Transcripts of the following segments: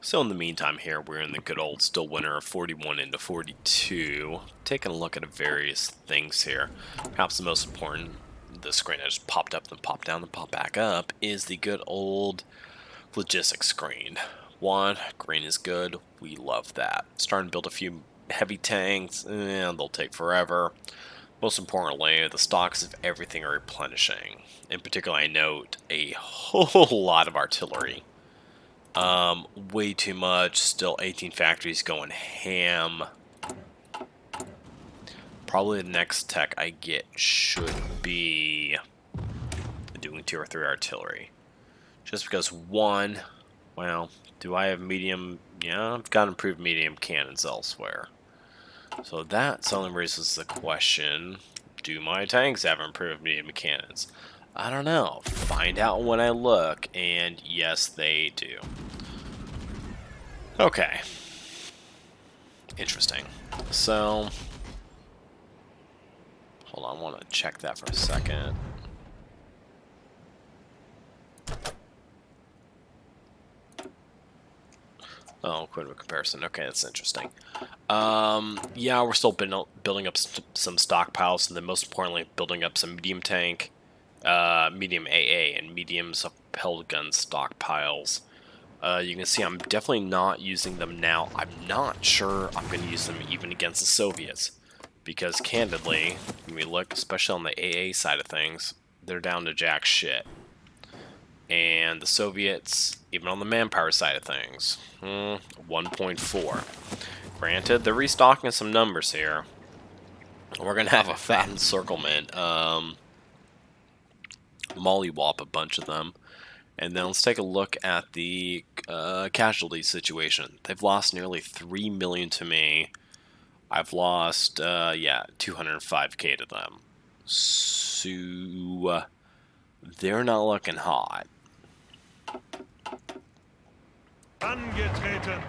So in the meantime here, we're in the good old still winner of 41 into 42. Taking a look at various things here. Perhaps the most important, the screen that just popped up, then popped down, then popped back up, is the good old logistics screen. One, green is good. We love that. Starting to build a few heavy tanks, and they'll take forever. Most importantly, the stocks of everything are replenishing. In particular, I note a whole lot of artillery. Way too much. Still 18 factories going ham. Probably the next tech I get should be doing 2 or 3 artillery. Just because one, well, do I have medium? Yeah, I've got improved medium cannons elsewhere. So that suddenly raises the question, do my tanks have improved medium cannons? I don't know. Find out when I look, and yes, they do. Okay. Interesting. So, hold on, I want to check that for a second. Oh, equipment comparison. Okay, that's interesting. Yeah, we're still building up some stockpiles, and then most importantly, building up some medium tank, medium AA, and medium propelled gun stockpiles. You can see I'm definitely not using them now. I'm not sure I'm going to use them even against the Soviets. Because candidly, when we look, especially on the AA side of things, they're down to jack shit. And the Soviets, even on the manpower side of things, 1.4. Granted, they're restocking some numbers here. We're going to have a fat encirclement. Mollywop a bunch of them. And then let's take a look at the casualty situation. They've lost nearly 3 million to me. I've lost, yeah, 205k to them. So, they're not looking hot. Angetreten.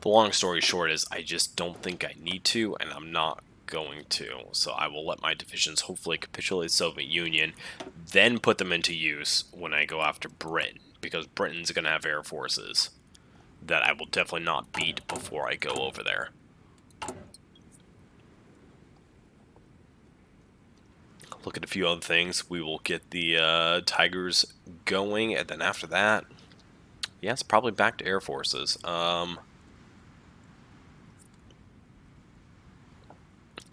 The long story short is I just don't think I need to, and I'm not going to. So I will let my divisions hopefully capitulate the Soviet Union, then put them into use when I go after Britain, because Britain's going to have air forces that I will definitely not beat before I go over there. Look at a few other things. We will get the Tigers going, and then after that, yeah, it's probably back to air forces. I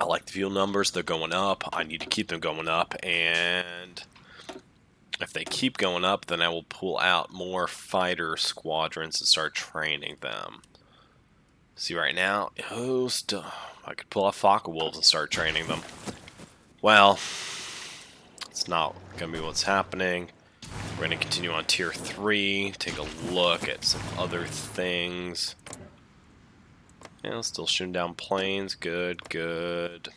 like the fuel numbers. They're going up. I need to keep them going up, and if they keep going up, then I will pull out more fighter squadrons and start training them. See, right now, I could pull out Focke-Wulfs and start training them. Well, it's not going to be what's happening. We're going to continue on Tier 3, take a look at some other things. Yeah, still shooting down planes. Good, good.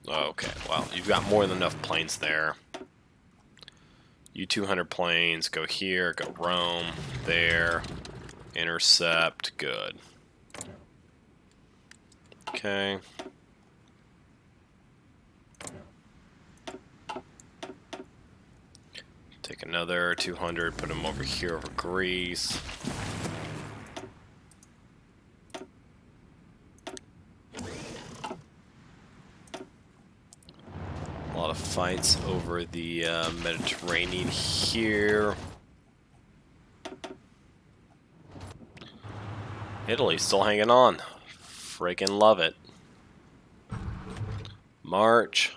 Okay, well, you've got more than enough planes there. U-200 planes, go here, go Rome, there, intercept, good. Okay. Take another 200, put them over here over Greece. A lot of fights over the Mediterranean here. Italy still hanging on. Freaking love it. March.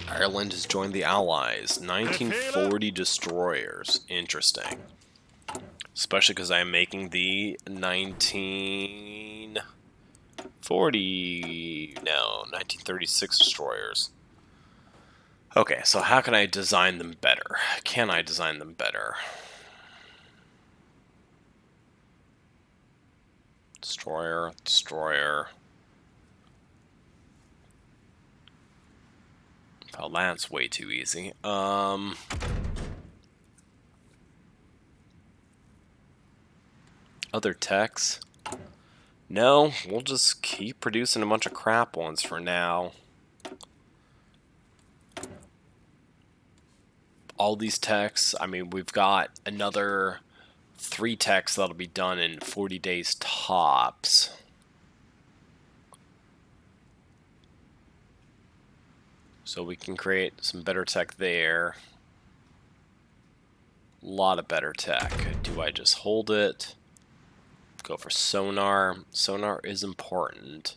Ireland has joined the Allies. 1940 destroyers. Interesting. Especially because I'm making the 1936 destroyers. Okay, so how can I design them better? Can I design them better? Destroyer, destroyer. Oh, that's way too easy. Other techs. No, we'll just keep producing a bunch of crap ones for now. All these techs, I mean, we've got another 3 techs that'll be done in 40 days tops. So we can create some better tech there. A lot of better tech. Do I just hold it? Go for sonar. Sonar is important.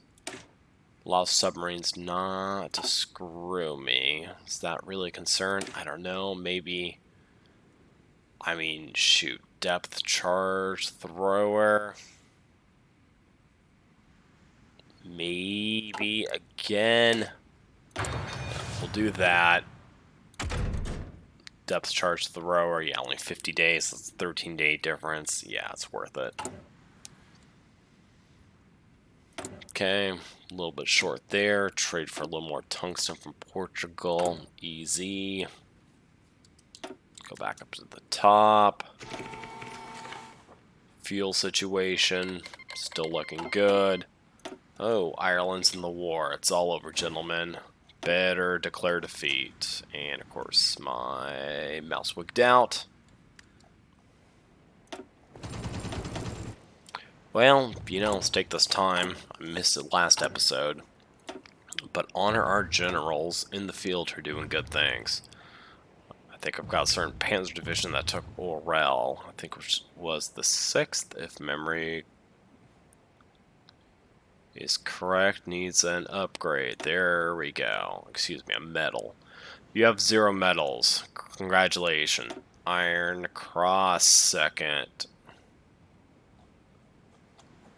Allow submarines not to screw me. Is that really a concern? I don't know. Maybe. I mean, shoot. Depth charge thrower. Maybe again. We'll do that. Depth charge thrower. Yeah, only 50 days. That's a 13-day difference. Yeah, it's worth it. Okay, a little bit short there. Trade for a little more tungsten from Portugal. Easy. Go back up to the top. Fuel situation. Still looking good. Oh, Ireland's in the war. It's all over, gentlemen. Better declare defeat. And, of course, my mouse wigged out. Well, you know, let's take this time. I missed it last episode. But honor our generals in the field who are doing good things. I think I've got a certain Panzer Division that took Orel. I think which was the 6th, if memory is correct. Needs an upgrade. There we go. Excuse me, a medal. You have 0 medals. Congratulations. Iron Cross 2nd.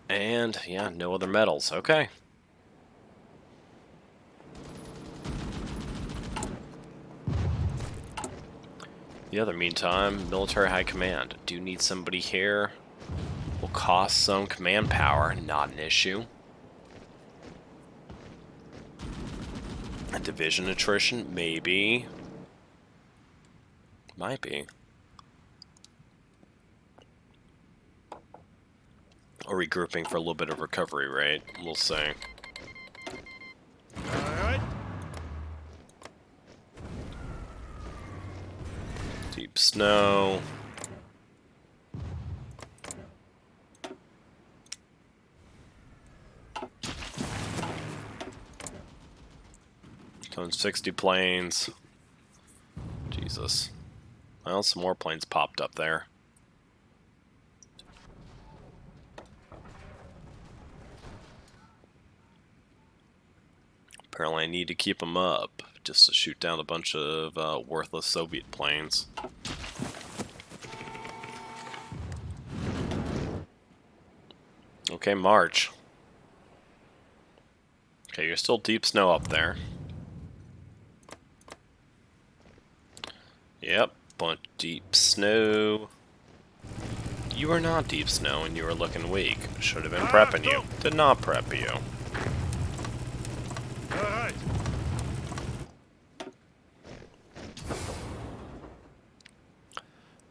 And, yeah, no other medals. Okay. The other meantime, military high command. Do need somebody here. Will cost some command power. Not an issue. A division attrition? Maybe. Might be. Or regrouping for a little bit of recovery rate. We'll see. Alright. Deep snow. Tone 60 planes. Jesus. Well, some more planes popped up there. Apparently I need to keep them up just to shoot down a bunch of worthless Soviet planes. Okay, march. Okay, you're still deep snow up there. Yep, bunch deep snow. You are not deep snow and you are looking weak. Should have been prepping you. Did not prep you. Alright.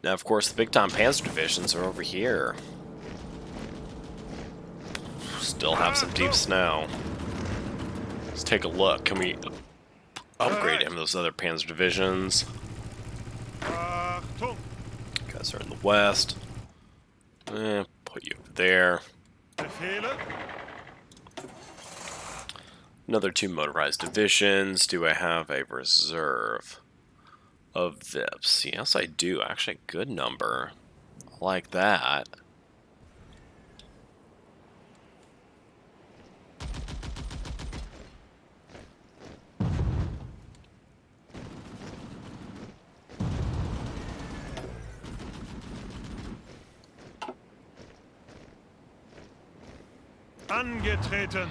Now, of course, the big-time Panzer divisions are over here. Still have some deep snow. Let's take a look. Can we upgrade him those other Panzer divisions? Achtung. You guys are in the west. Put you over there. Befehle. Another 2 motorized divisions. Do I have a reserve of VIPs? Yes, I do. Actually, a good number. I like that. Angetreten.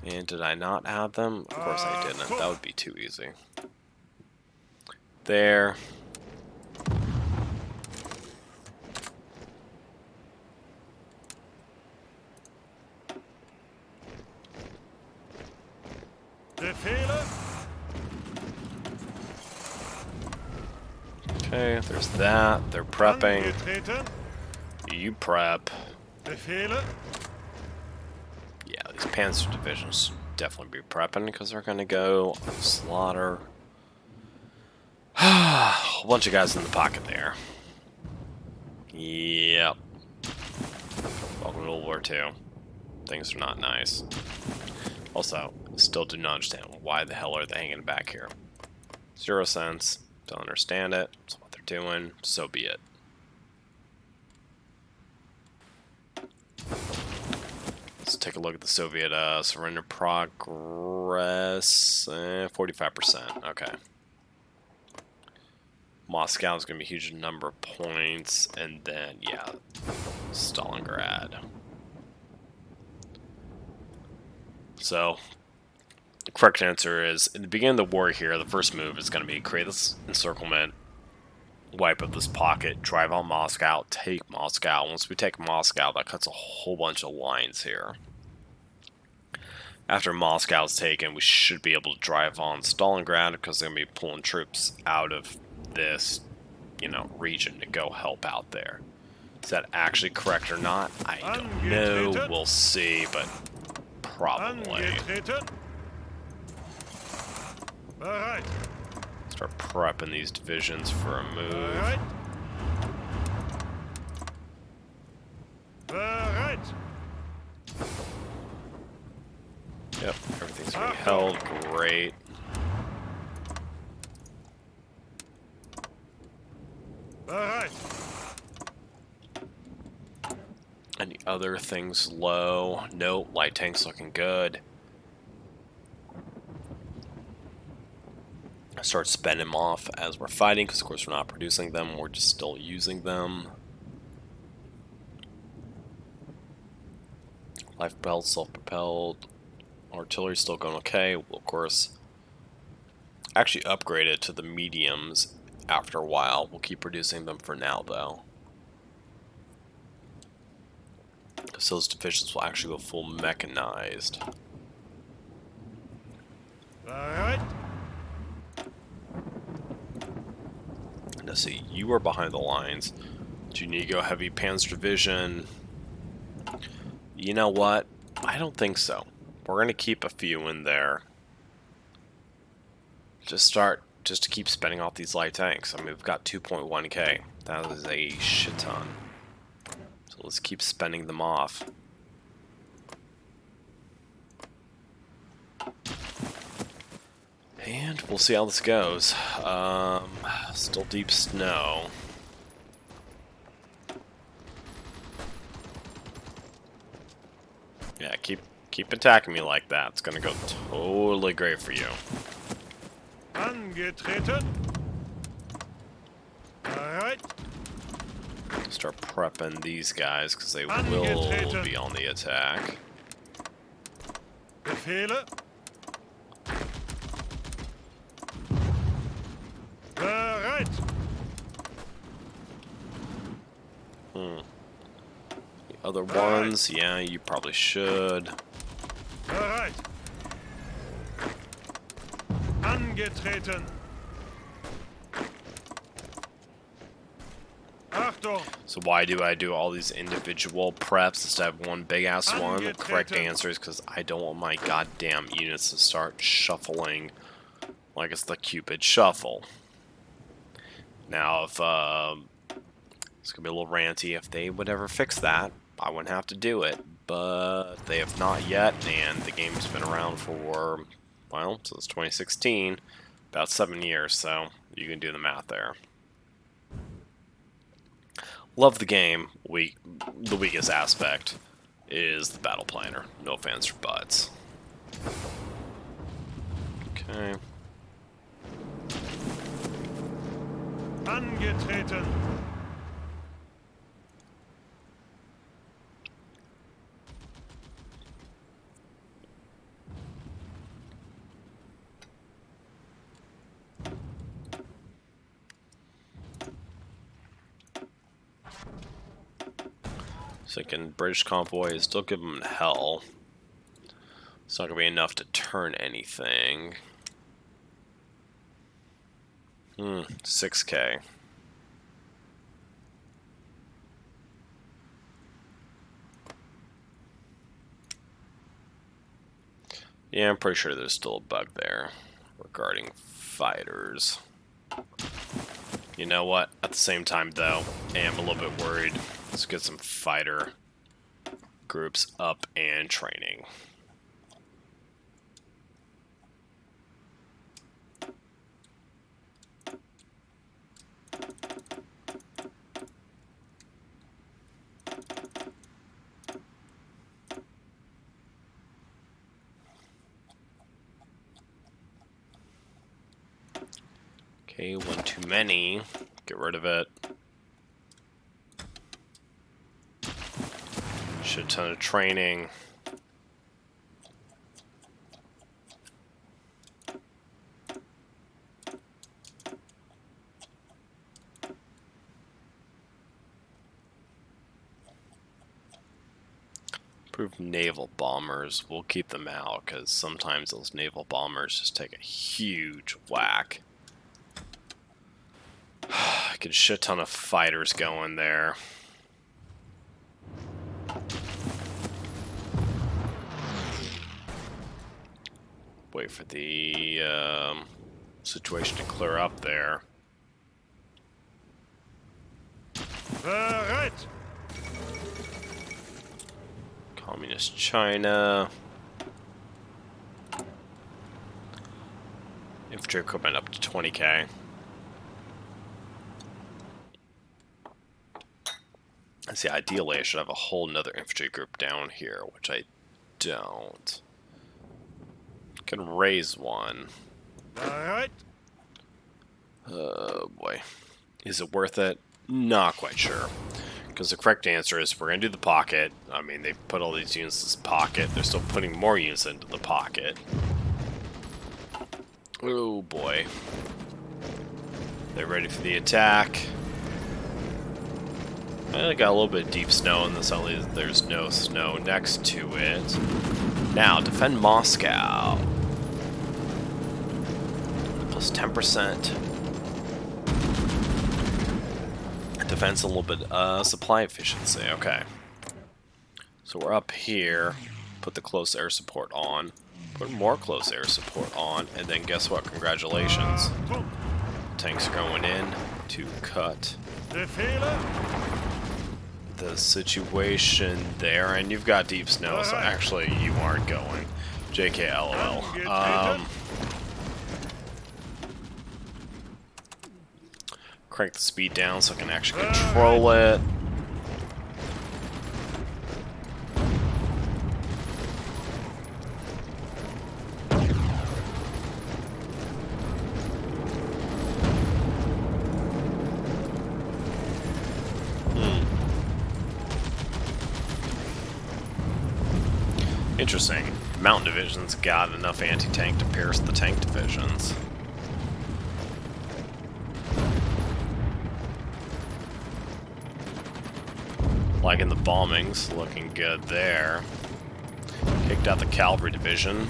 And did I not add them? Of course I didn't. That would be too easy. There. Befehle. Okay, there's that. They're prepping. Angetreten. You prep. Befehle. Panzer divisions definitely be prepping because they're going to go slaughter. A whole bunch of guys in the pocket there. Yep. Welcome to World War II. Things are not nice. Also, still do not understand why the hell are they hanging back here. 0 cents. Don't understand it. That's what they're doing. So be it. Let's take a look at the Soviet surrender progress. 45%. Okay. Moscow is going to be a huge number of points. And then, yeah, Stalingrad. So, the correct answer is, in the beginning of the war here, the first move is going to be create this encirclement, wipe up this pocket, drive on Moscow, take Moscow. Once we take Moscow, that cuts a whole bunch of lines here. After Moscow's taken, we should be able to drive on Stalingrad because they're going to be pulling troops out of this, region to go help out there. Is that actually correct or not? I don't know. We'll see, but probably. Start prepping these divisions for a move. Yep, everything's being held. Great. Any other things low? Nope, light tank's looking good. Start spending them off as we're fighting, because of course we're not producing them, we're just still using them. Life propelled, self-propelled. Artillery's still going okay. We'll of course actually upgrade it to the mediums after a while. We'll keep producing them for now though. Because those divisions will actually go full mechanized. Alright. Let's see, you are behind the lines. Do you need to go heavy Panzer division? You know what? I don't think so. We're going to keep a few in there. Just to keep spending off these light tanks. I mean, we've got 2.1k. That is a shit ton. So let's keep spending them off. And we'll see how this goes. Still deep snow. Yeah, keep attacking me like that. It's gonna go totally great for you. Angetreten. Alright. Start prepping these guys because they will be on the attack. Befehle. Bereit. The other ones, yeah, you probably should. Bereit. Angetreten. Achtung. So why do I do all these individual preps instead of one big ass one? The correct answer is because I don't want my goddamn units to start shuffling like it's the Cupid shuffle. Now, if it's gonna be a little ranty, if they would ever fix that, I wouldn't have to do it. But they have not yet, and the game's been around for, well, since 2016, about 7 years. So you can do the math there. Love the game. The weakest aspect is the battle planner. No fans or buts. Okay. Angetreten. Thinking British convoy is still giving them hell. It's not gonna be enough to turn anything. 6k. Yeah, I'm pretty sure there's still a bug there regarding fighters. You know what? At the same time, though, I am a little bit worried. Let's get some fighter groups up and training. Okay, one too many. Get rid of it. Shit ton of training. Approved naval bombers. We'll keep them out because sometimes those naval bombers just take a huge whack. Get a shit ton of fighters going there. Wait for the situation to clear up there. Bereit! Communist China. Infantry equipment up to 20k. I see, ideally I should have a whole nother infantry group down here, which I don't. Can raise one. Bereit! Oh boy. Is it worth it? Not quite sure. Because the correct answer is we're going to do the pocket. I mean, they put all these units in this pocket. They're still putting more units into the pocket. Oh boy. They're ready for the attack. I got a little bit of deep snow in this, only there's no snow next to it. Now, defend Moscow. Plus 10%. Defense a little bit, supply efficiency, okay. So we're up here, put the close air support on, put more close air support on, and then guess what, congratulations. Tanks are going in to cut the situation there, and you've got deep snow, so actually you aren't going. JK LOL. Crank the speed down so I can actually control it. Interesting. Mountain division's got enough anti-tank to pierce the tank divisions. Liking the bombings, looking good there. Kicked out the cavalry division.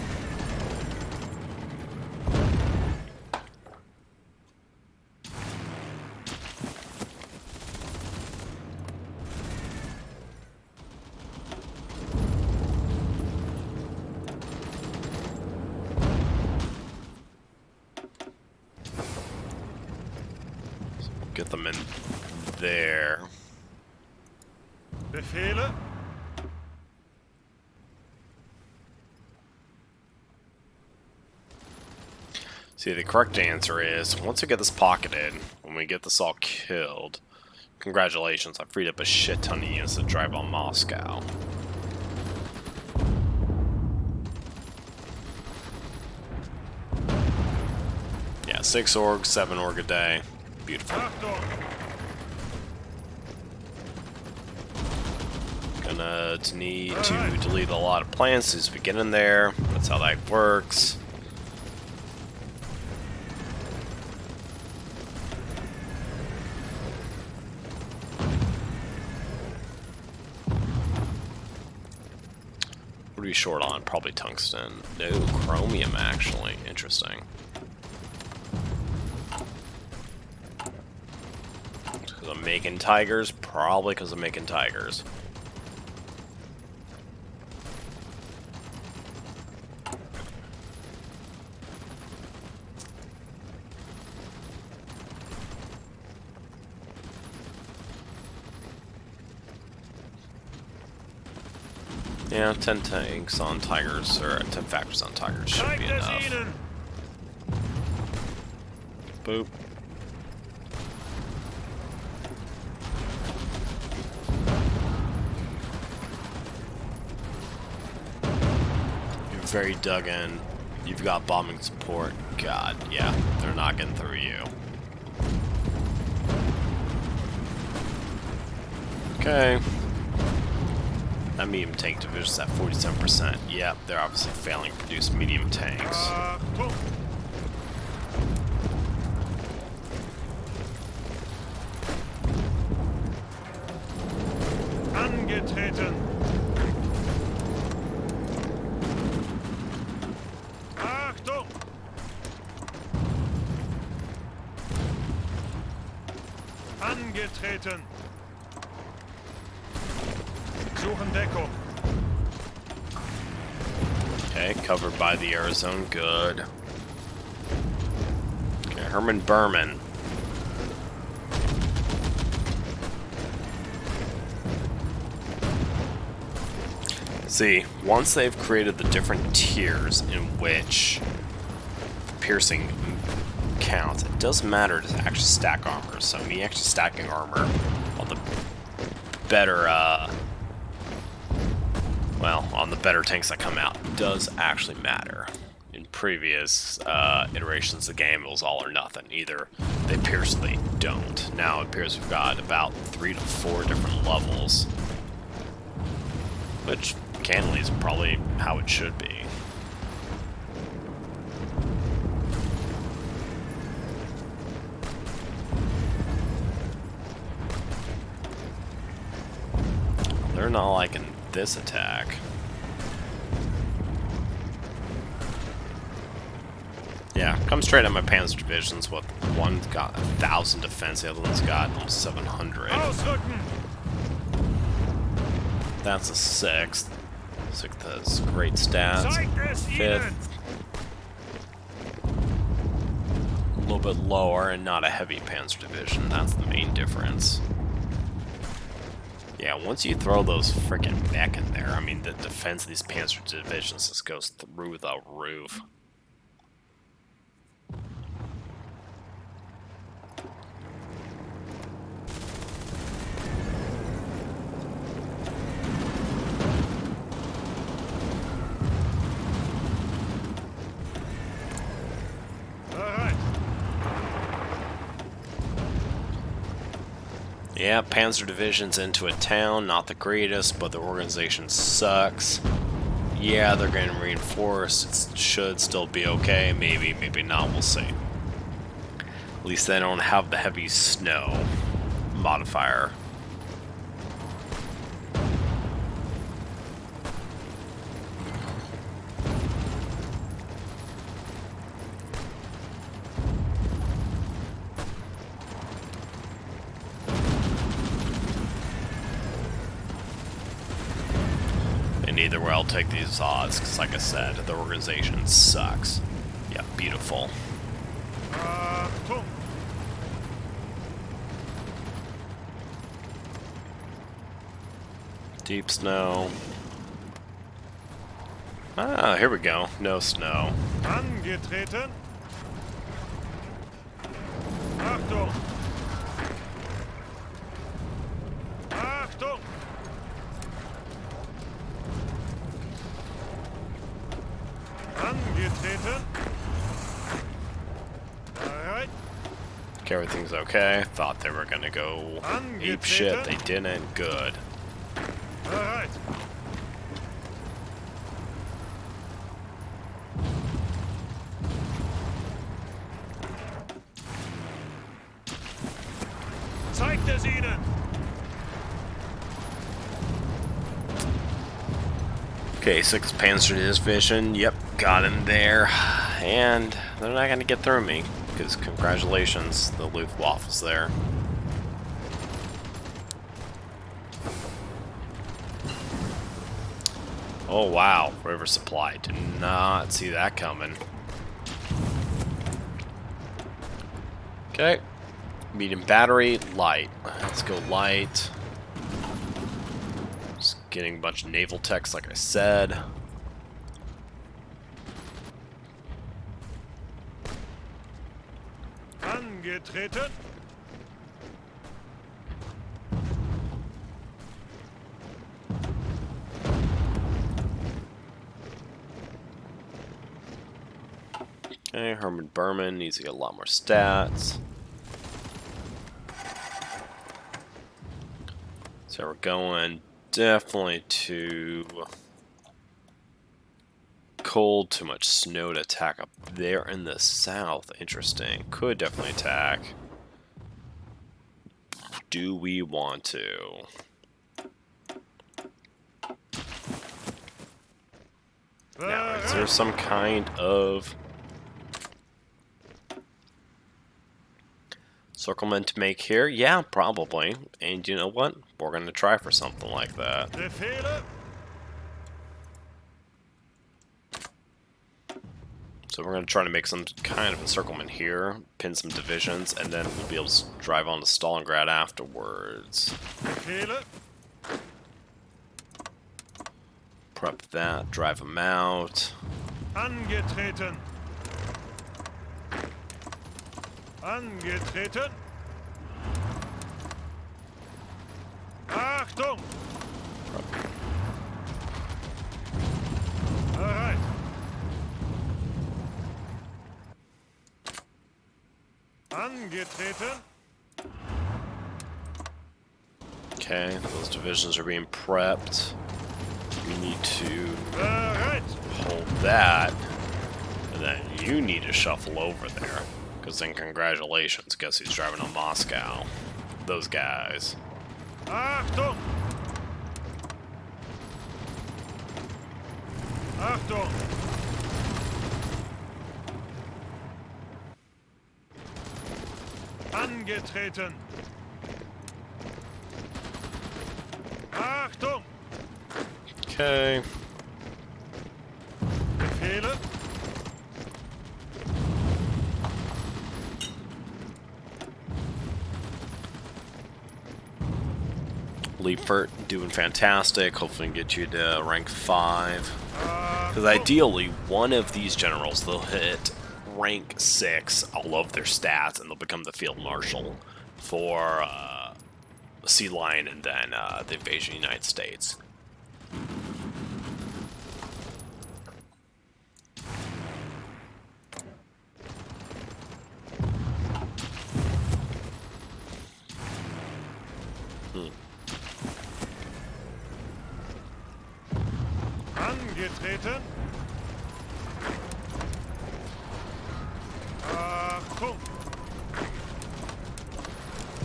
Get them in there. Befehle? See, the correct answer is, once we get this pocketed, when we get this all killed, congratulations, I freed up a shit ton of units to drive on Moscow. Yeah, 6 org, 7 org a day. Beautiful. Gonna need to delete a lot of plants as we get in there. That's how that works. What are we short on? Probably tungsten. No, chromium actually. Interesting. Because I'm making tigers? Probably because I'm making tigers. Yeah, 10 tanks on Tigers, or 10 factors on Tigers should be Zeigt es enough. ihnen! Boop. You're very dug in. You've got bombing support. God, yeah, they're not getting through you. Okay. That medium tank division's at 47%. Yep, they're obviously failing to produce medium tanks. Achtung! Angetreten! Achtung! Angetreten! Suchen Deckung. Okay, covered by the air zone. Good. Okay, Herman Berman. See, once they've created the different tiers in which piercing counts, it does matter to actually stack armor. So me actually stacking armor on the better, well, on the better tanks that come out does actually matter. In previous iterations of the game, it was all or nothing. Either they pierce or they don't. Now it appears we've got about 3 to 4 different levels, which candidly is probably how it should be. They're not liking this attack. Yeah, come straight at my Panzer divisions. What, one's got 1,000 defense, the other one's got almost 700. Ausrücken! That's a 6th. 6th has great stats. Zeigt es ihnen! 5th, a little bit lower and not a heavy Panzer division. That's the main difference. Yeah, once you throw those freaking mech in there, I mean, the defense of these Panzer divisions just goes through the roof. Bereit! Yeah, Panzer divisions into a town, not the greatest, but the organization sucks. Yeah, they're getting reinforced. It should still be okay. Maybe, maybe not. We'll see. At least they don't have the heavy snow modifier. And either way, I'll take these odds, because like I said, the organization sucks. Yeah, beautiful. Achtung! Deep snow. Ah, here we go. No snow. Angetreten! Achtung! Achtung! Angetreten! Bereit! Okay, everything's okay. Thought they were gonna go ape shit. They didn't. Good. Bereit! Zeigt es ihnen! Okay, 6th Panzer Division. Yep, got him there. And they're not gonna get through me, because congratulations, the Luftwaffe is there. Oh wow, river supply. Did not see that coming. Okay. Medium battery, light. Let's go light. Just Getting a bunch of naval techs, like I said. Angetreten. Okay, Herman Berman needs to get a lot more stats. So we're going definitely to cold, too much snow to attack up there in the south. Interesting. Could definitely attack. Do we want to? Now, is there some kind of circlement to make here? Yeah, probably. And you know what? We're going to try for something like that. Befehle. So we're going to try to make some kind of encirclement here, pin some divisions, and then we'll be able to drive on to Stalingrad afterwards. Befehle. Prep that, drive them out. Angetreten. Angetreten. Achtung! Alright. Angetreten. Okay, those divisions are being prepped. We need to Alright. hold that, and then you need to shuffle over there. Because then congratulations, guess who's driving to Moscow? Those guys. Achtung! Achtung! Angetreten! Achtung! Okay. Befehle! Leapfert doing fantastic. Hopefully get you to rank 5. Because ideally, one of these generals, they'll hit rank 6. I'll love their stats, and they'll become the field marshal for Sea Lion and then the invasion of the United States. Angetreten. Achtung!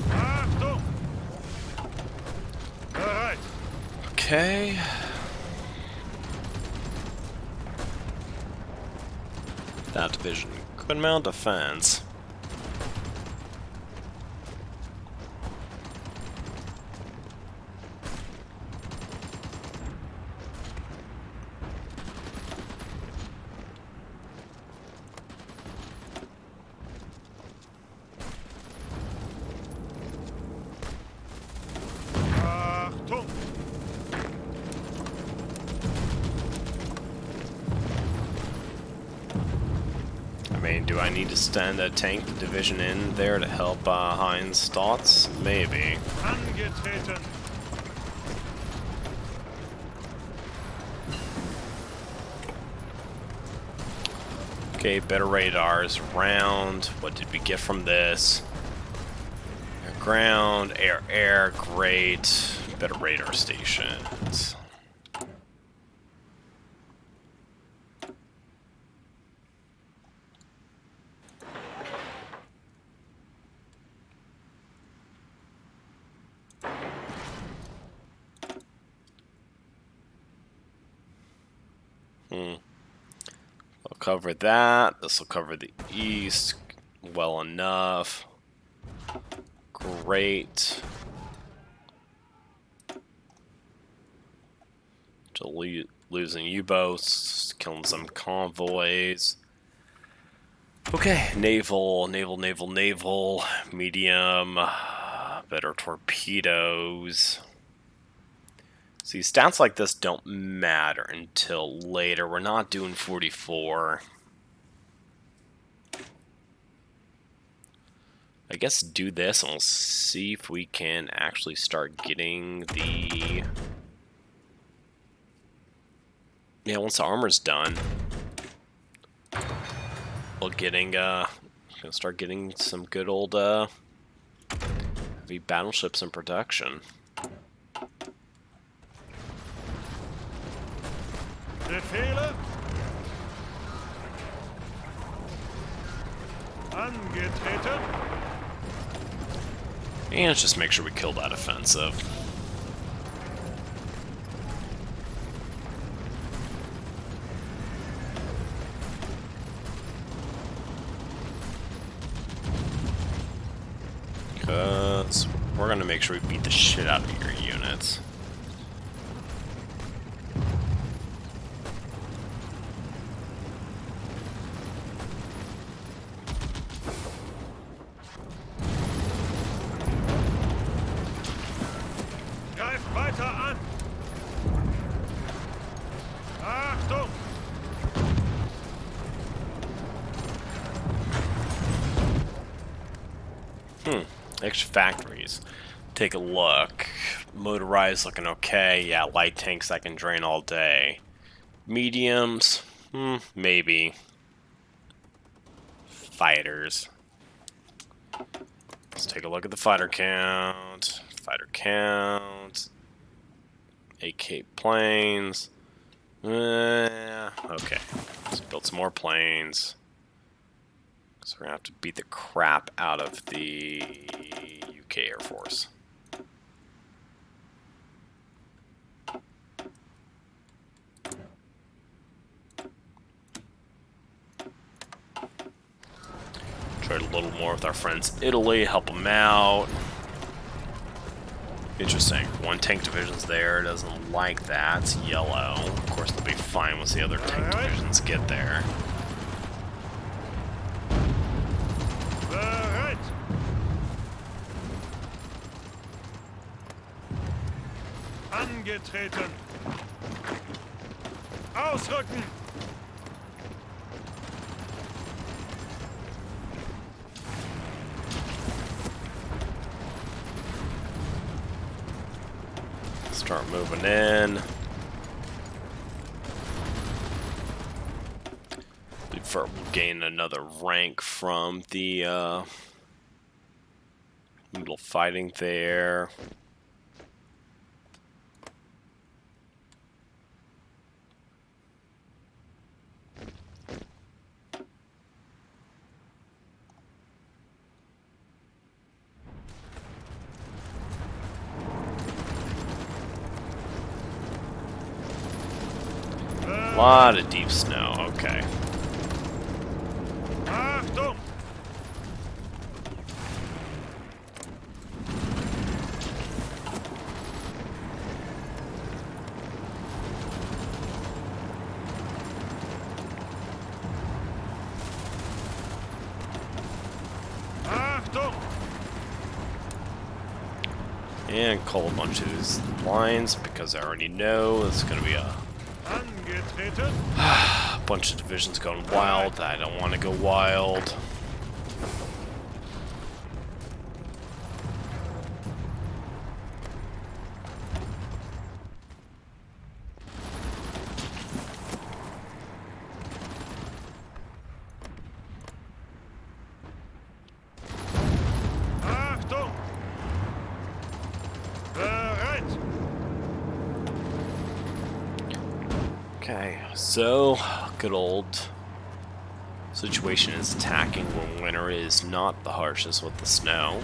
Achtung! Bereit! Okay. That division could mount defense. Achtung! I mean, do I need to send a tank division in there to help Heinz Stotz? Maybe. Angetreten! Okay, better radars. Round. What did we get from this? Air, ground, air, air. Great. Better radar stations. I'll cover that. This will cover the east well enough. Great. Losing U-boats, killing some convoys. Okay, naval, medium, better torpedoes. See, stats like this don't matter until later. We're not doing 44. I guess do this and we'll see if we can actually start getting the... Yeah, once the armor's done, we'll gonna start getting some good old heavy battleships in production. Befehle? Angetreten? And let's just make sure we kill that offensive. Because we're going to make sure we beat the shit out of your units. Greif weiter an! Achtung! Extra factories. Take a look. Motorized looking okay. Yeah, light tanks I can drain all day. Mediums, maybe. Fighters. Let's take a look at the fighter count. Fighter count. AK planes. Okay. Let's build some more planes. So we're gonna have to beat the crap out of the UK Air Force. Try a little more with our friends Italy, help them out. Interesting. One tank division's there, doesn't like that. It's yellow. Of course, they'll be fine once the other tank divisions get there. Bereit! Angetreten! Ausrücken! Start moving in. We'll gain another rank from the little fighting there. A lot of deep snow, okay. Achtung! Achtung! And call a bunch of these lines because I already know it's going to be a Angetreten! bunch of divisions going wild. I don't want to go wild. Achtung! Bereit! Okay, so good old situation is attacking when winter is not the harshest with the snow.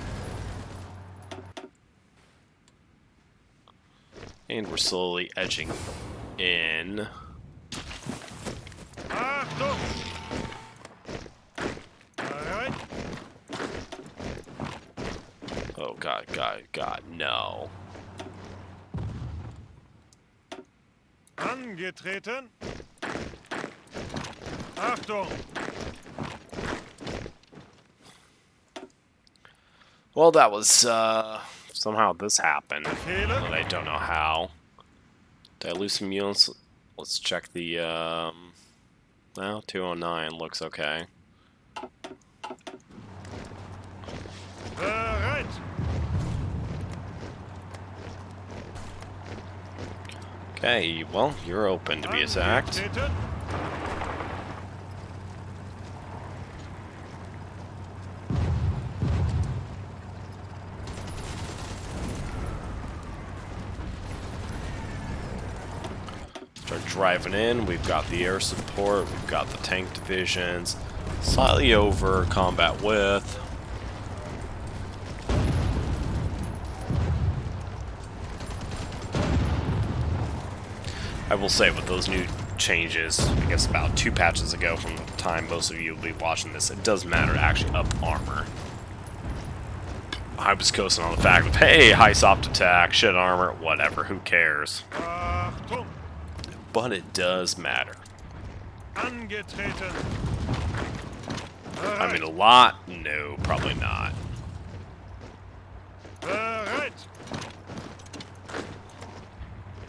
And we're slowly edging in. Achtung! Bereit! Oh god, god, god, no. Angetreten! Achtung! Well, that was, somehow this happened, Befehle? but I don't know how. Did I lose some units? Let's check the, well, 209 looks okay. Bereit. Okay, well, you're open to be attacked. Angetreten. Start driving in. We've got the air support. We've got the tank divisions. Slightly over combat width. I will say with those new changes, I guess about 2 patches ago from the time most of you will be watching this, it does matter to actually up armor. I was coasting on the fact of, hey, high soft attack, shit armor, whatever, who cares? Achtung. But it does matter. Angetreten. I mean, a lot? No, probably not. Bereit.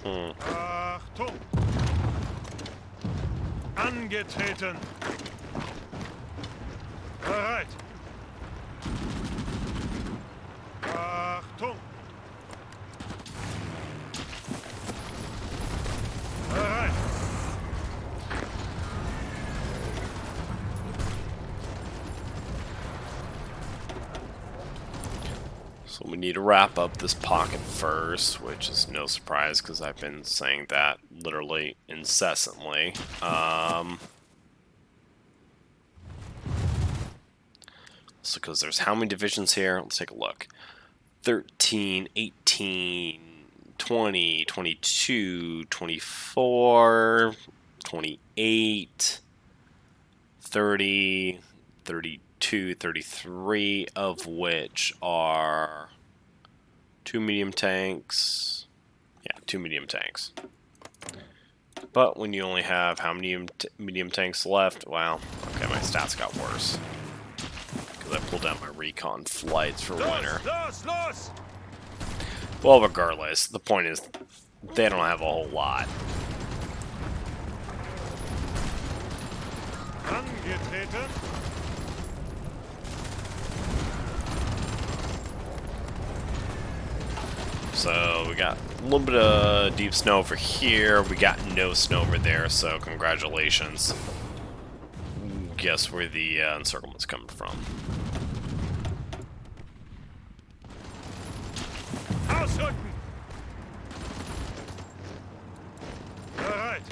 Hmm. Achtung. Angetreten. Bereit. Achtung. Bereit. So we need to wrap up this pocket first, which is no surprise because I've been saying that literally incessantly. So because there's how many divisions here? Let's take a look. 13, 18, 20, 22, 24, 28, 30, 32, 33, of which are 2 medium tanks. Yeah, 2 medium tanks. But when you only have how many medium tanks left? Well, okay, my stats got worse. Because I pulled out my recon flights for winter. Los. Well, regardless, the point is, they don't have a whole lot. Angetreten. So we got a little bit of deep snow over here. We got no snow over there, so congratulations. Guess where the encirclement's coming from. Ausrücken. Bereit.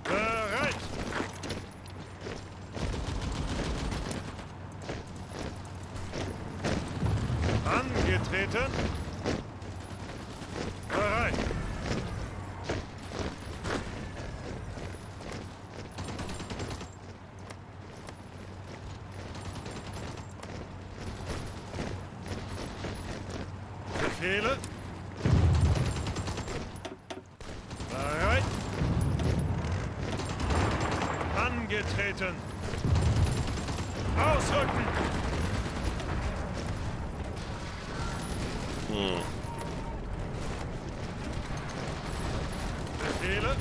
Bereit. Angetreten. Bereit. Befehle. Bereit. Angetreten. Ausrücken. Befehle.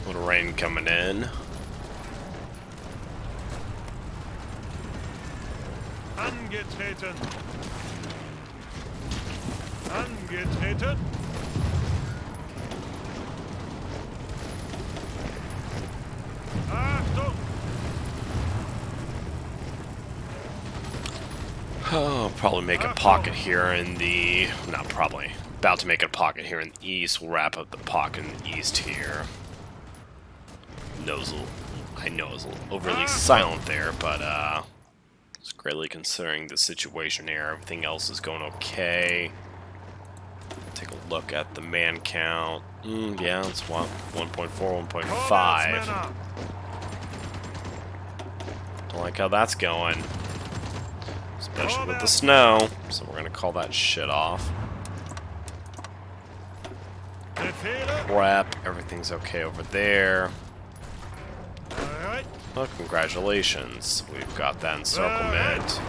Little rain coming in. Angetreten. Angetreten. Achtung. Oh, probably make a pocket here in the... Not probably. About to make a pocket here in the east. We'll wrap up the pocket in the east here. I know it's overly silent there, but it's greatly considering the situation here. Everything else is going okay. Take a look at the man count. Yeah, it's 1.4, 1.5. Don't like how that's going. Especially with the snow. So we're going to call that shit off. Crap, everything's okay over there. Alright. Oh, congratulations. We've got that encirclement.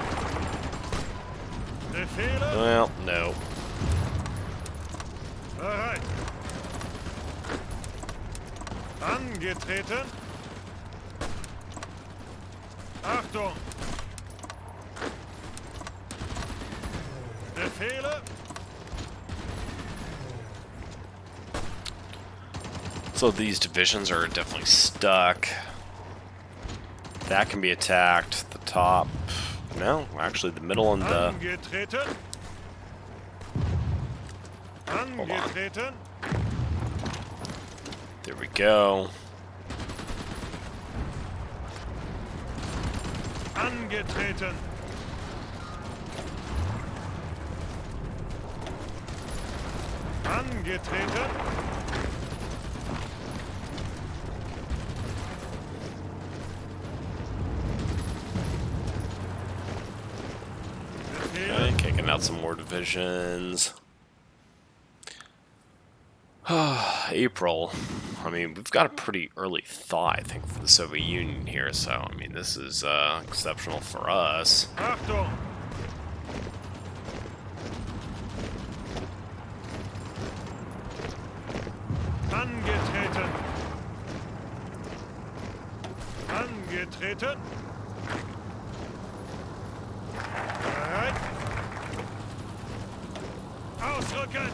Well, no. Bereit. Angetreten. Achtung. Befehle. So these divisions are definitely stuck. That can be attacked. The top. No, actually the middle and the... Angetreten. Angetreten. There we go. Angetreten. Angetreten. Okay, kicking out some more divisions. April. I mean, we've got a pretty early thaw, I think, for the Soviet Union here, so, I mean, this is exceptional for us. Achtung. Angetreten. Angetreten. Bereit. Ausrücken.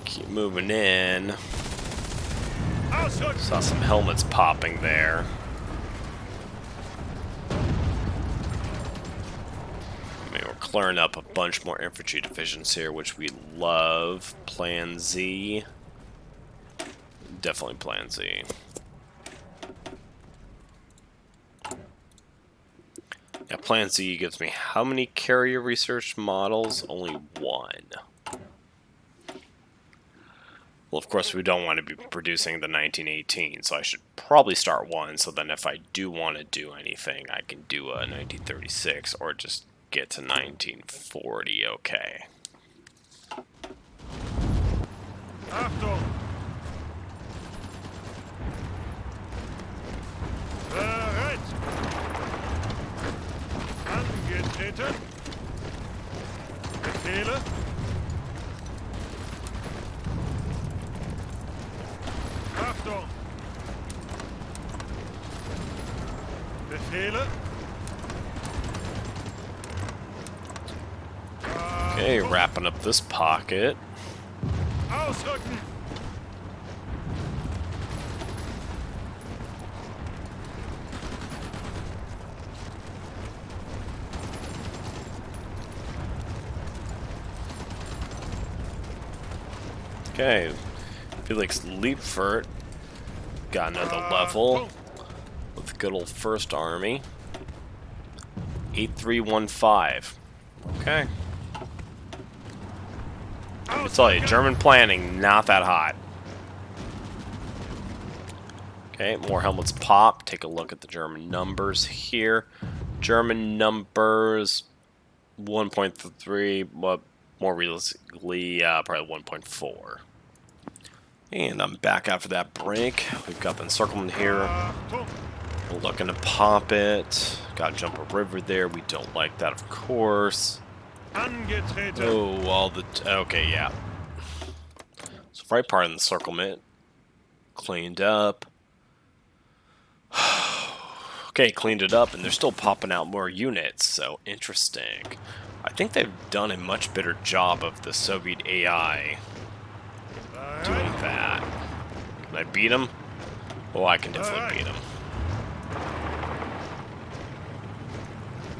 Keep moving in. Ausrücken. Saw some helmets popping there. I mean, we're clearing up a bunch more infantry divisions here, which we love. Plan Z. Definitely Plan Z. Yeah, Plan Z gives me how many carrier research models? Only one. Well, of course, we don't want to be producing the 1918, so I should probably start one, so then if I do want to do anything, I can do a 1936, or just get to 1940, okay. Achtung. Bereit. Angetreten. Befehle. Achtung. Befehle. Okay, wrapping up this pocket. Ausrücken. Okay, Felix Liebfurt got another level with good old First Army. 8315. Okay. Let me tell you, German planning, not that hot. Okay, more helmets pop. Take a look at the German numbers here. German numbers 1.3, but more realistically, probably 1.4. And I'm back after that break. We've got the encirclement here. We're looking to pop it. Got to jump a river there. We don't like that, of course. Angetreten. Oh, all the... Okay, yeah. So right part of the encirclement. Cleaned up. Okay, cleaned it up, and they're still popping out more units, so interesting. I think they've done a much better job of the Soviet AI doing that. Can I beat him? Oh, I can definitely beat him.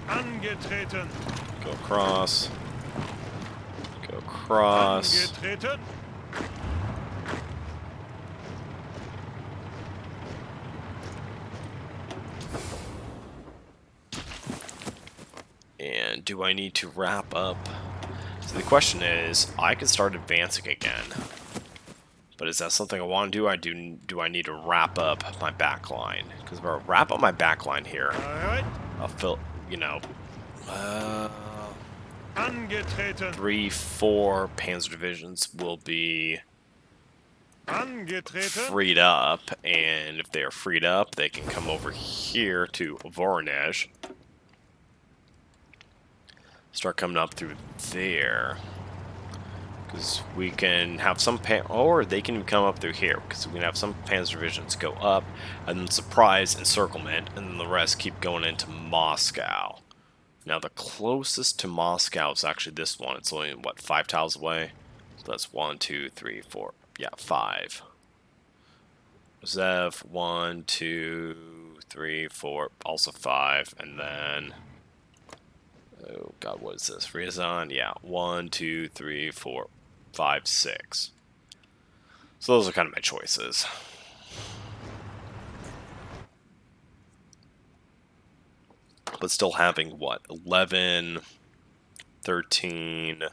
Angetreten. Go across. Go across. Angetreten. And do I need to wrap up? So the question is, I can start advancing again. But is that something I want to do? Do I need to wrap up my back line? Because if I wrap up my back line here, Bereit. I'll fill, you know, Angetreten. 3, 4 Panzer divisions will be Angetreten. freed up, and if they are freed up, they can come over here to Voronezh. start coming up through there. Because we can have some or they can come up through here, because we can have some Panzer divisions go up, and then surprise encirclement, and then the rest keep going into Moscow. Now the closest to Moscow is actually this one. It's only, what, 5 tiles away? So that's 1, 2, 3, 4. Yeah, 5. Zev, 1, 2, 3, 4. Also 5, and then... Oh god, what is this? Ryazan? Yeah, 1, 2, 3, 4, 5, 6. So those are kind of my choices. But still having, what, 11, 13,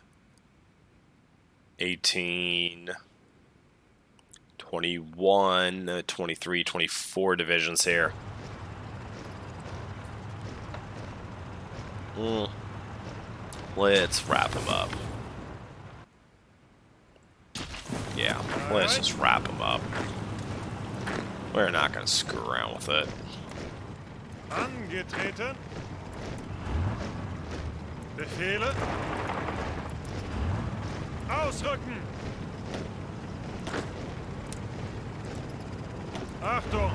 18, 21, 23, 24 divisions here. Let's wrap them up. Yeah, let's just wrap them up. We're not going to screw around with it. Angetreten. Befehle. Ausrücken. Achtung.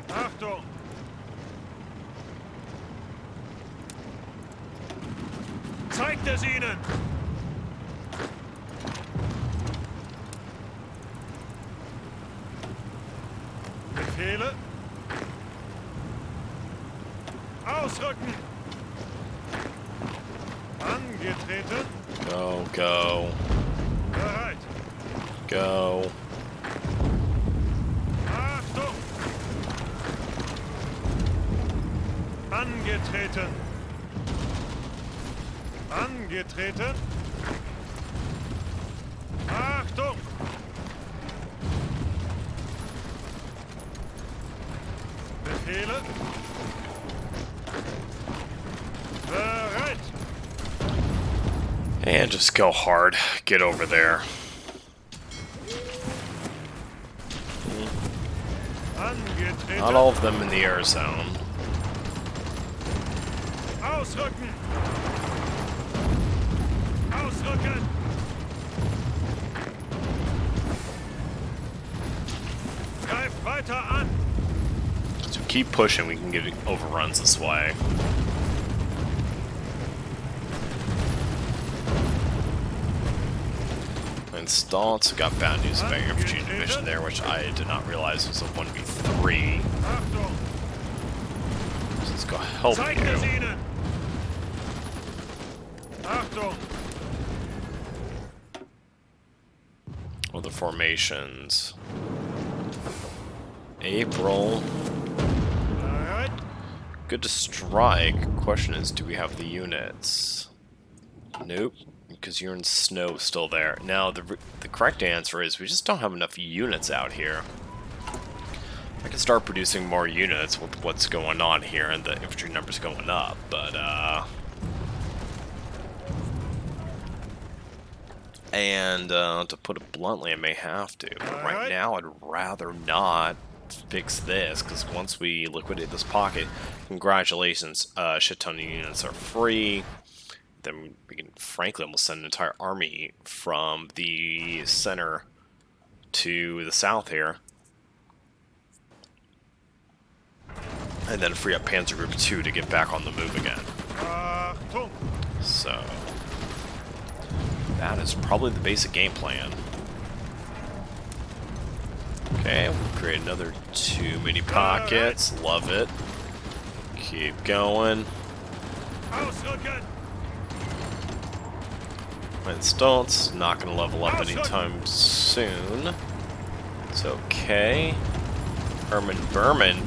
Achtung. Zeigt es ihnen. Befehle. Ausrücken. Angetreten. Go, go. Bereit. Go. Achtung. Angetreten. Angetreten. Achtung. Befehle. Bereit. And just go hard. Get over there. Angetreten. Not all of them in the air zone. Ausrücken. Ausrücken. Greif weiter an. So keep pushing, we can get overruns this way. And Stoltz got bad news about your infantry division there, which I did not realize was a 1v3. Achtung. So let's go help Zeigt es you. ihnen. Achtung. Well, the formations. April. Bereit. Good to strike. Question is, do we have the units? Nope, because you're in snow still there. Now, the correct answer is we just don't have enough units out here. I can start producing more units with what's going on here and the infantry numbers going up, but, And, to put it bluntly, I may have to. But right now, I'd rather not fix this, because once we liquidate this pocket, congratulations, a shit ton of units are free. Then we can, frankly, almost send an entire army from the center to the south here. And then free up Panzer Group 2 to get back on the move again. Achtung. So that is probably the basic game plan. Okay, we'll create another 2 mini pockets. Love it. Keep going. Ausrücken. And Stoltz, not going to level up anytime soon. It's okay. Herman Berman,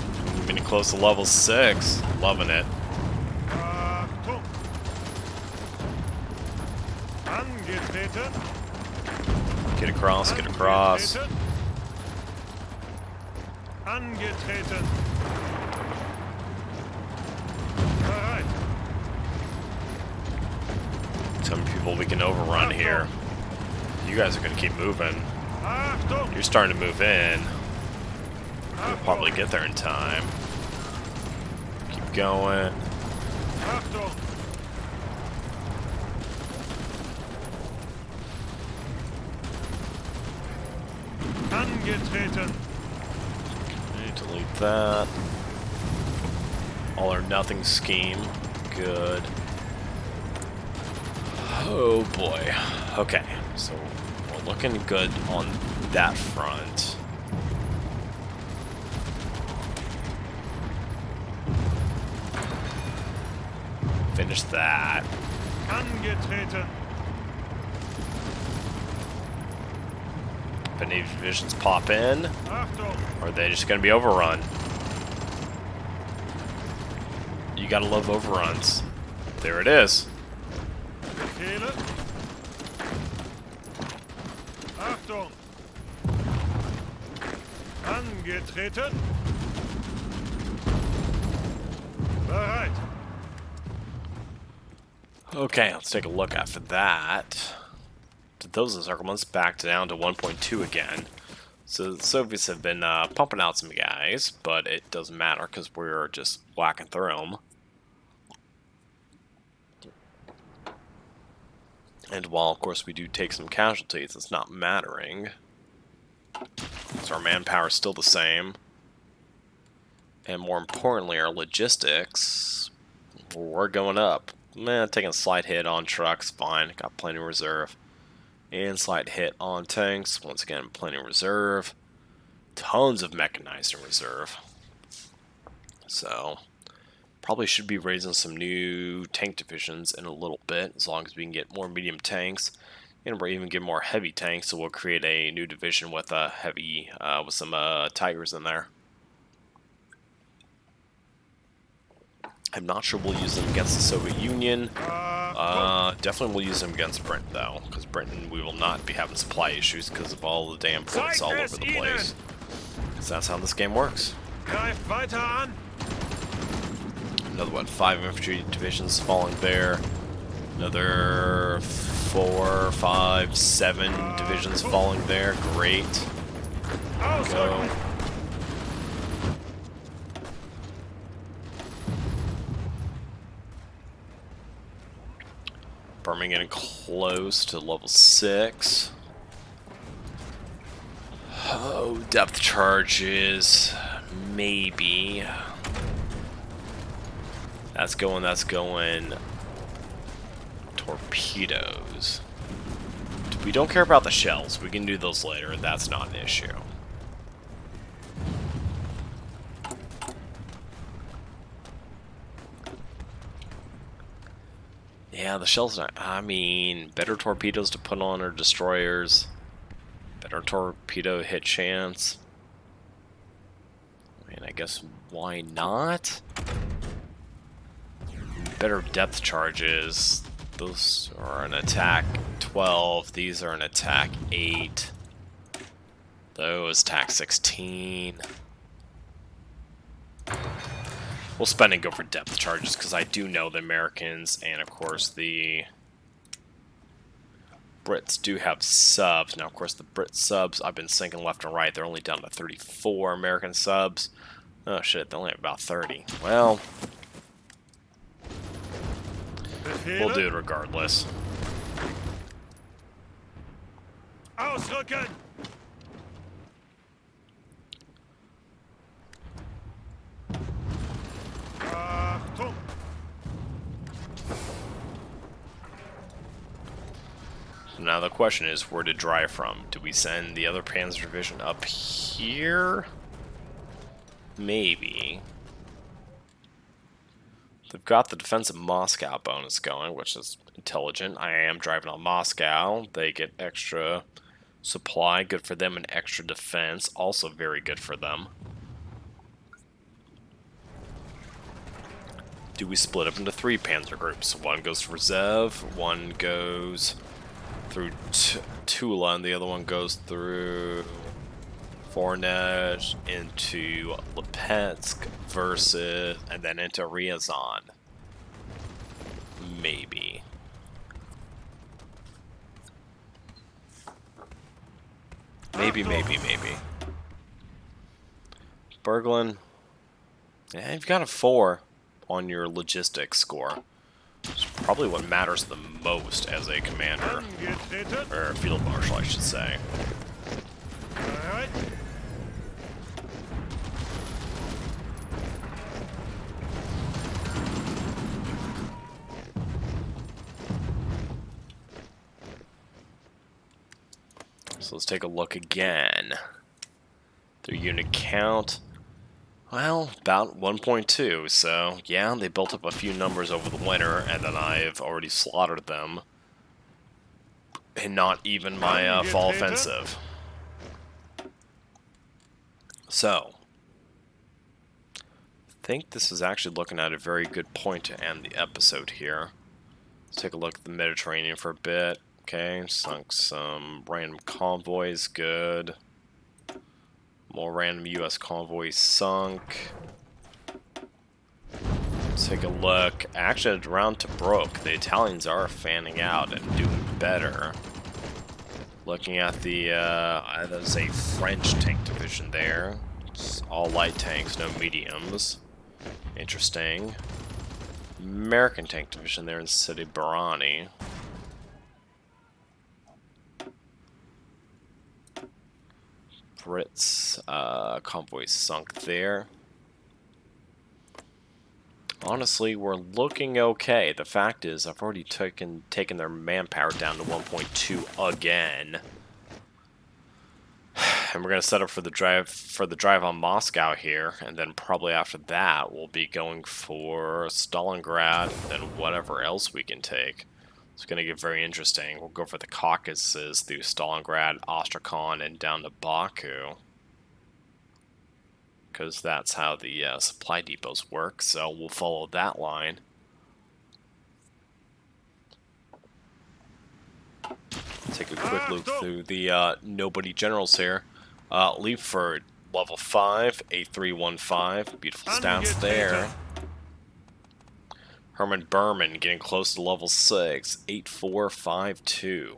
getting close to level 6. Loving it. Achtung. Angetreten. Get across, get across. Angetreten. Bereit. Tell me people we can overrun here. You guys are going to keep moving. Achtung. You're starting to move in. We'll probably get there in time. keep going. Achtung! Angetreten! Need to delete that. All or nothing scheme. Good. Oh boy. Okay, so we're looking good on that front. Finish that. Angetreten! If any divisions pop in, Achtung! or are they just going to be overrun? You gotta love overruns. There it is. Befehle! Achtung! Angetreten! Bereit! Okay, let's take a look after that. Those encirclements back down to 1.2 again. So the Soviets have been pumping out some guys, but it doesn't matter because we're just whacking through them. And while, of course, we do take some casualties, it's not mattering. So our manpower is still the same. And more importantly, our logistics, we're going up. Taking a slight hit on trucks, fine. Got plenty of reserve. And slight hit on tanks. Once again, plenty of reserve. Tons of mechanized in reserve. So, probably should be raising some new tank divisions in a little bit, as long as we can get more medium tanks. And we're even get more heavy tanks, so we'll create a new division with a heavy, with some Tigers in there. I'm not sure we'll use them against the Soviet Union. Definitely we'll use them against Britain, though, because Britain, we will not be having supply issues because of all the damn ports all over the place. Because that's how this game works. Greif weiter an! Another, what, 5 infantry divisions falling there. Another 4, 5, 7 divisions falling there. Great. Go. Birmingham getting close to level 6. Oh, depth charges. Maybe. That's going. Torpedoes. We don't care about the shells. We can do those later. That's not an issue. Yeah, the shells, I mean, better torpedoes to put on our destroyers. Better torpedo hit chance. I mean, I guess why not? Better depth charges. Those are an attack 12. These are an attack 8. Those attack 16. We'll spend and go for depth charges because I do know the Americans and, of course, the Brits do have subs. Now, of course, the Brit subs, I've been sinking left and right. They're only down to 34 American subs. Oh, shit, they only have about 30. Well, we'll do it regardless. Ausrücken! Achtung! So now the question is where to drive from. Do we send the other Panzer Division up here? Maybe. They've got the defensive Moscow bonus going, which is intelligent. I am driving on Moscow. They get extra supply, good for them, and extra defense, also very good for them. Do we split up into 3 panzer groups? One goes for Zev, one goes through Tula, and the other one goes through Voronezh into Lipetsk versus, and then into Ryazan. Maybe. Maybe. Berglin. Yeah, you've got a 4. on your logistics score. It's probably what matters the most as a commander. Angetreten. Or field marshal, I should say. Bereit. So let's take a look again. Their unit count, well, about 1.2. So yeah, they built up a few numbers over the winter, and then I've already slaughtered them. And not even my fall offensive. So, I think this is actually looking at a very good point to end the episode here. Let's take a look at the Mediterranean for a bit. Okay, sunk some random convoys, good. More random US convoys sunk. Let's take a look. Actually, around Tobruk, the Italians are fanning out and doing better. Looking at the, there's a French tank division there. It's all light tanks, no mediums. Interesting. American tank division there in City Barani. Brits convoy sunk there. Honestly, we're looking okay. The fact is, I've already taken their manpower down to 1.2 again. And we're gonna set up for the drive on Moscow here, and then probably after that we'll be going for Stalingrad and whatever else we can take. It's gonna get very interesting. We'll go for the Caucasus through Stalingrad, Astrakhan, and down to Baku, because that's how the supply depots work. So we'll follow that line. Take a quick look through the Nobody generals here. Leap for level 5, 8315. Beautiful stats there. Herman Berman getting close to level 6, 8452.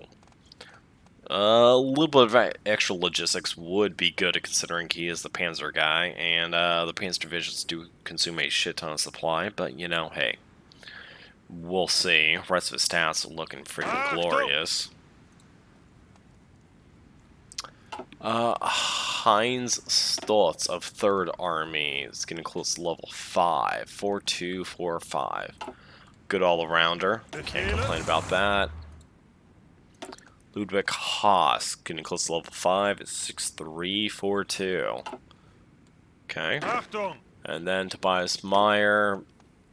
A little bit of extra logistics would be good, considering he is the Panzer guy, and the Panzer divisions do consume a shit ton of supply, but you know, hey. We'll see. The rest of his stats are looking freaking glorious. Heinz Stoltz of 3rd Army is getting close to level 5, 4245. Good all-arounder. Can't complain about that. Ludwig Haas getting close to level 5 at 6342. Okay. Achtung. And then Tobias Meyer,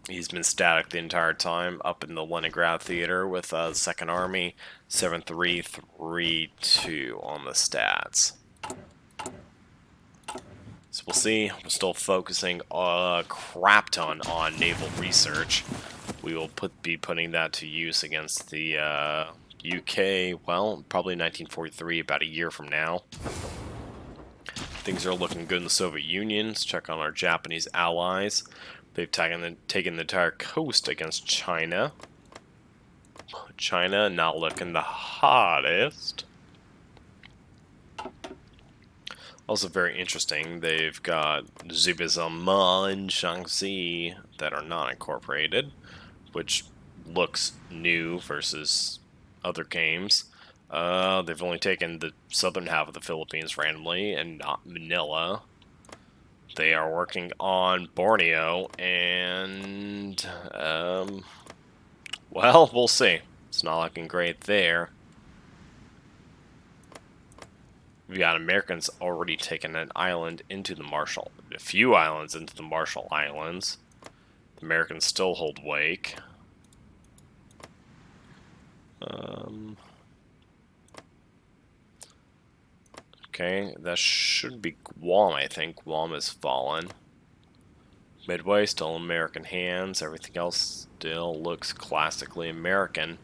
he's been static the entire time up in the Leningrad theater with 2nd Army, 7332 on the stats. So we'll see. We're still focusing a crap ton on naval research. We will be putting that to use against the UK, well, probably 1943, about a year from now. Things are looking good in the Soviet Union. Let's check on our Japanese allies. They've taken the entire coast against China. China not looking the hottest. Also very interesting, they've got Zubizama and Shaanxi that are not incorporated, which looks new versus other games. They've only taken the southern half of the Philippines randomly and not Manila. They are working on Borneo and, well, we'll see. It's not looking great there. We've got Americans already taken an island into the Marshall, a few islands into the Marshall Islands. The Americans still hold Wake. Okay, that should be Guam, I think. Guam has fallen. Midway, still in American hands. Everything else still looks classically American.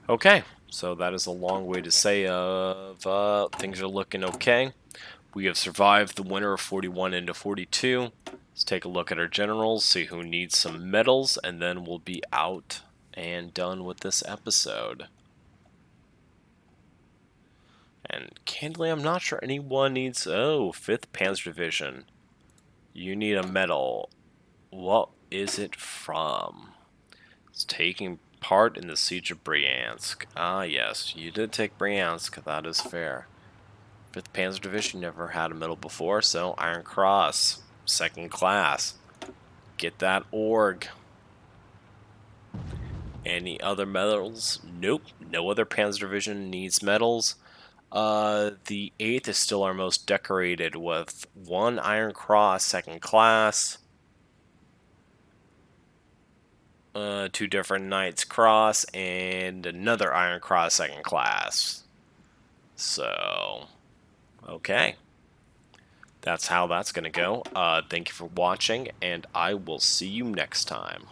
Okay, so that is a long way to say things are looking okay. We have survived the winter of 41 into 42. Let's take a look at our generals, see who needs some medals, and then we'll be out and done with this episode. And candidly, I'm not sure anyone needs... Oh, 5th Panzer Division. You need a medal. What is it from? It's taking part in the Siege of Bryansk. Ah, yes, you did take Bryansk. That is fair. 5th Panzer Division never had a medal before, so Iron Cross, 2nd class. Get that org. Any other medals? Nope. No other Panzer Division needs medals. The 8th is still our most decorated with 1 Iron Cross, 2nd class. 2 different Knights Cross, and another Iron Cross, 2nd class. So, okay. That's how that's going to go. Thank you for watching, and I will see you next time.